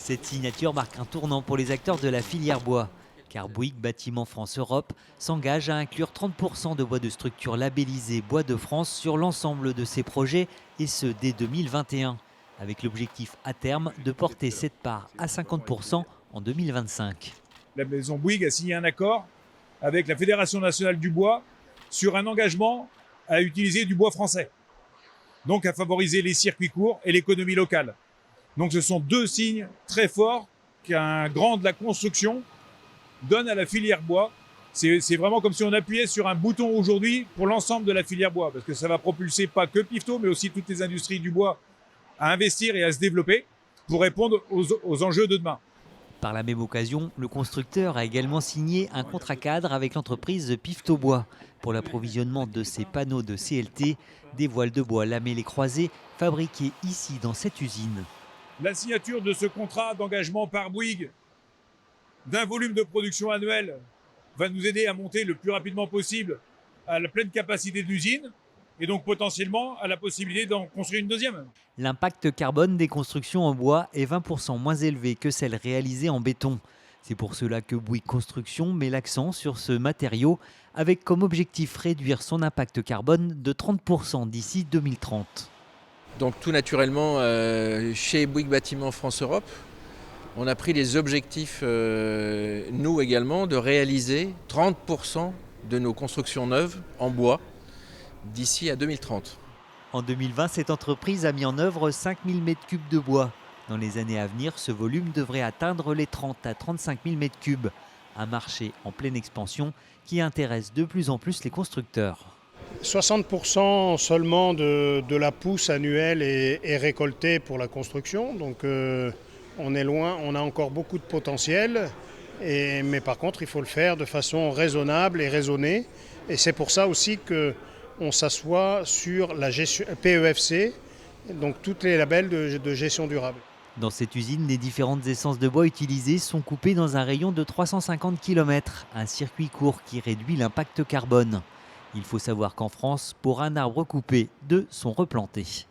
Cette signature marque un tournant pour les acteurs de la filière bois, car Bouygues Bâtiment France Europe s'engage à inclure 30% de bois de structure labellisé Bois de France sur l'ensemble de ses projets, et ce dès 2021, avec l'objectif à terme de porter cette part à 50% en 2025. La maison Bouygues a signé un accord avec la Fédération nationale du bois sur un engagement à utiliser du bois français, donc à favoriser les circuits courts et l'économie locale. Donc ce sont deux signes très forts qu'un grand de la construction donne à la filière bois. C'est vraiment comme si on appuyait sur un bouton aujourd'hui pour l'ensemble de la filière bois, parce que ça va propulser pas que Pifto, mais aussi toutes les industries du bois à investir et à se développer pour répondre aux enjeux de demain. Par la même occasion, le constructeur a également signé un contrat cadre avec l'entreprise Pifto Bois pour l'approvisionnement de ses panneaux de CLT, des voiles de bois lamellés croisés fabriqués ici dans cette usine. La signature de ce contrat d'engagement par Bouygues d'un volume de production annuel va nous aider à monter le plus rapidement possible à la pleine capacité de l'usine et donc potentiellement à la possibilité d'en construire une deuxième. L'impact carbone des constructions en bois est 20% moins élevé que celles réalisées en béton. C'est pour cela que Bouygues Construction met l'accent sur ce matériau avec comme objectif réduire son impact carbone de 30% d'ici 2030. Donc tout naturellement, chez Bouygues Bâtiment France Europe, on a pris les objectifs, nous également, de réaliser 30% de nos constructions neuves en bois d'ici à 2030. En 2020, cette entreprise a mis en œuvre 5000 m3 de bois. Dans les années à venir, ce volume devrait atteindre les 30 à 35 000 m3. Un marché en pleine expansion qui intéresse de plus en plus les constructeurs. 60% seulement de la pousse annuelle est récoltée pour la construction, donc on est loin, on a encore beaucoup de potentiel, mais par contre il faut le faire de façon raisonnable et raisonnée, et c'est pour ça aussi qu'on s'assoit sur la gestion PEFC, donc tous les labels de gestion durable. Dans cette usine, les différentes essences de bois utilisées sont coupées dans un rayon de 350 km, un circuit court qui réduit l'impact carbone. Il faut savoir qu'en France, pour un arbre coupé, deux sont replantés.